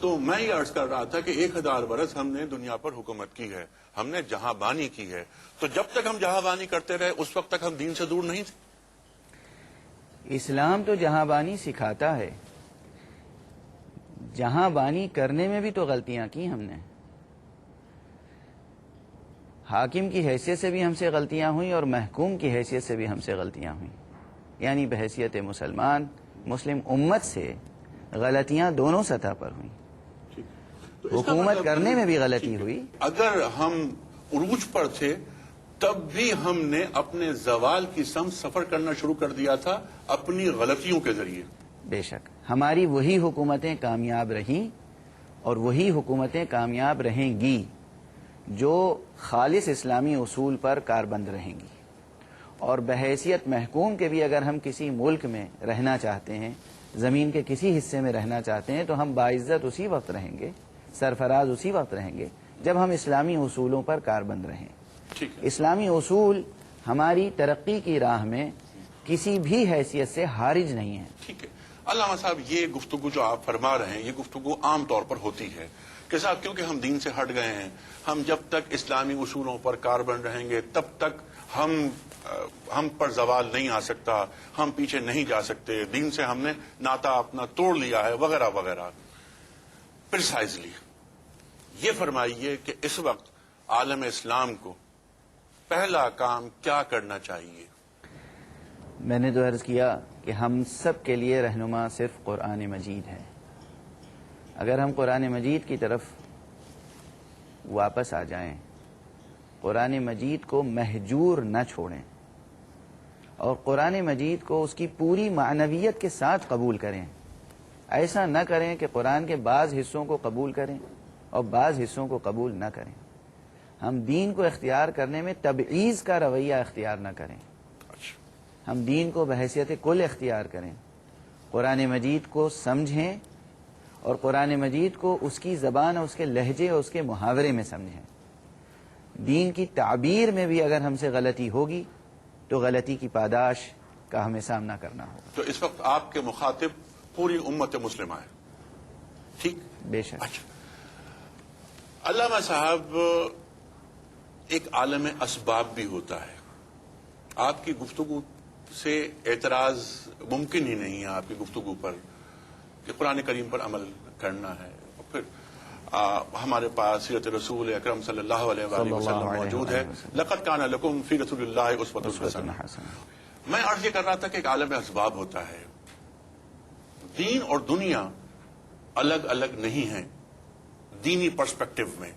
تو میں یہ عرض کر رہا تھا کہ 1000 برس ہم نے دنیا پر حکومت کی ہے، ہم نے جہاں بانی کی ہے، تو جب تک ہم جہاں بانی کرتے رہے اس وقت تک ہم دین سے دور نہیں تھے۔ اسلام تو جہاں بانی سکھاتا ہے، جہاں بانی کرنے میں بھی تو غلطیاں کی ہم نے۔ حاکم کی حیثیت سے بھی ہم سے غلطیاں ہوئیں اور محکوم کی حیثیت سے بھی ہم سے غلطیاں ہوئیں، یعنی بحیثیت مسلمان مسلم امت سے غلطیاں دونوں سطح پر ہوئیں۔ تو اس کا حکومت مطلب کرنے میں بھی ٹھیک غلطی ہے۔ ہوئی۔ اگر ہم عروج پر تھے تب بھی ہم نے اپنے زوال کی سمت سفر کرنا شروع کر دیا تھا اپنی غلطیوں کے ذریعے۔ بے شک ہماری وہی حکومتیں کامیاب رہیں اور وہی حکومتیں کامیاب رہیں گی جو خالص اسلامی اصول پر کاربند رہیں گی، اور بحیثیت محکوم کے بھی اگر ہم کسی ملک میں رہنا چاہتے ہیں، زمین کے کسی حصے میں رہنا چاہتے ہیں، تو ہم باعزت اسی وقت رہیں گے، سرفراز اسی وقت رہیں گے جب ہم اسلامی اصولوں پر کاربند رہیں۔ ٹھیک ہے، اسلامی اصول ہماری ترقی کی راہ میں کسی بھی حیثیت سے حارج نہیں ہے۔ ٹھیک ہے۔ علامہ صاحب، یہ گفتگو جو آپ فرما رہے ہیں یہ گفتگو عام طور پر ہوتی ہے کہ صاحب کیونکہ ہم دین سے ہٹ گئے ہیں، ہم جب تک اسلامی اصولوں پر کاربند رہیں گے تب تک ہم پر زوال نہیں آ سکتا، ہم پیچھے نہیں جا سکتے، دین سے ہم نے ناتا اپنا توڑ لیا ہے وغیرہ وغیرہ۔ پرسائزلی یہ فرمائیے کہ اس وقت عالم اسلام کو پہلا کام کیا کرنا چاہیے؟ میں نے تو عرض کیا کہ ہم سب کے لیے رہنما صرف قرآن مجید ہے۔ اگر ہم قرآن مجید کی طرف واپس آ جائیں، قرآن مجید کو مہجور نہ چھوڑیں اور قرآن مجید کو اس کی پوری معنویت کے ساتھ قبول کریں، ایسا نہ کریں کہ قرآن کے بعض حصوں کو قبول کریں اور بعض حصوں کو قبول نہ کریں۔ ہم دین کو اختیار کرنے میں تبعیض کا رویہ اختیار نہ کریں، ہم دین کو بحیثیت کل اختیار کریں، قرآن مجید کو سمجھیں اور قرآن مجید کو اس کی زبان اور اس کے لہجے اور اس کے محاورے میں سمجھیں۔ دین کی تعبیر میں بھی اگر ہم سے غلطی ہوگی تو غلطی کی پاداش کا ہمیں سامنا کرنا ہوگا۔ تو اس وقت آپ کے مخاطب پوری امت مسلمہ ہے، ٹھیک؟ بے شک۔ اچھا، علامہ صاحب، ایک عالم اسباب بھی ہوتا ہے۔ آپ کی گفتگو سے اعتراض ممکن ہی نہیں ہے، آپ کی گفتگو پر کہ قرآن کریم پر عمل کرنا ہے، اور پھر ہمارے پاس سیرت رسول اکرم صلی اللہ علیہ وآلہ وسلم موجود ہے۔ لقد کان لکم فی رسول اللہ اسوۃ حسنہ۔ میں عرض یہ کر رہا تھا کہ ایک عالم اسباب ہوتا ہے، دین اور دنیا الگ الگ نہیں ہیں دینی پرسپیکٹو میں۔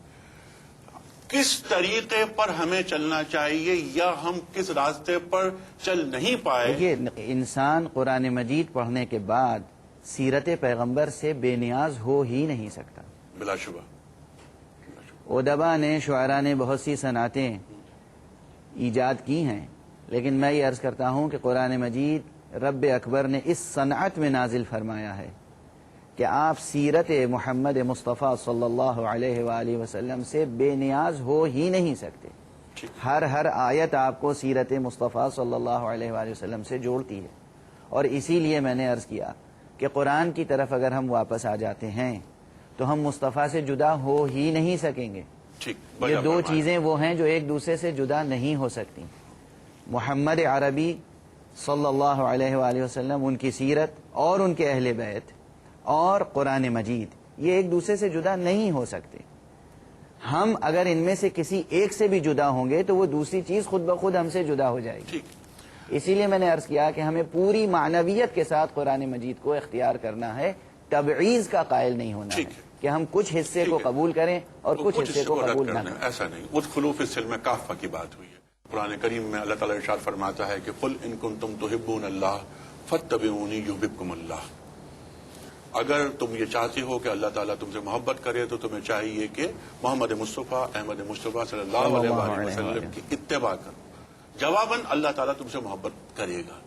کس طریقے پر ہمیں چلنا چاہیے یا ہم کس راستے پر چل نہیں پائے؟ دیکھیے، انسان قرآن مجید پڑھنے کے بعد سیرت پیغمبر سے بے نیاز ہو ہی نہیں سکتا۔ بلا شبہ ادبا نے، شعراء نے بہت سی صنعتیں ایجاد کی ہیں، لیکن میں یہ عرض کرتا ہوں کہ قرآن مجید رب اکبر نے اس صنعت میں نازل فرمایا ہے کہ آپ سیرت محمد مصطفیٰ صلی اللہ علیہ وآلہ وسلم سے بے نیاز ہو ہی نہیں سکتے۔ ہر آیت آپ کو سیرت مصطفیٰ صلی اللہ علیہ وآلہ وسلم سے جوڑتی ہے، اور اسی لیے میں نے عرض کیا کہ قرآن کی طرف اگر ہم واپس آ جاتے ہیں تو ہم مصطفیٰ سے جدا ہو ہی نہیں سکیں گے۔ یہ دو چیزیں وہ ہیں جو ایک دوسرے سے جدا نہیں ہو سکتی۔ محمد عربی صلی اللہ علیہ وآلہ وسلم، ان کی سیرت اور ان کے اہل بیت اور قرآن مجید، یہ ایک دوسرے سے جدا نہیں ہو سکتے۔ ہم اگر ان میں سے کسی ایک سے بھی جدا ہوں گے تو وہ دوسری چیز خود بخود ہم سے جدا ہو جائے گی۔ اسی لیے میں نے عرض کیا کہ ہمیں پوری معنویت کے ساتھ قرآن مجید کو اختیار کرنا ہے، تبعیض کا قائل نہیں ہونا ہے کہ ہم کچھ حصے کو قبول کریں اور کچھ حصے کو قبول نہ کریں۔ ایسا نہیں، ادخلوا فی السلم کافہ کی بات ہوئی ہے۔ قرآن کریم میں اللہ تعالیٰ ارشاد فرماتا ہے کہ قل ان کنتم تحبون اللہ فاتبعونی یحببکم اللہ۔ اگر تم یہ چاہتے ہو کہ اللہ تعالیٰ تم سے محبت کرے تو تمہیں چاہیے کہ محمد مصطفیٰ احمد مصطفیٰ صلی اللہ علیہ وسلم کی اتباع کرو، جواباً اللہ تعالیٰ تم سے محبت کرے گا۔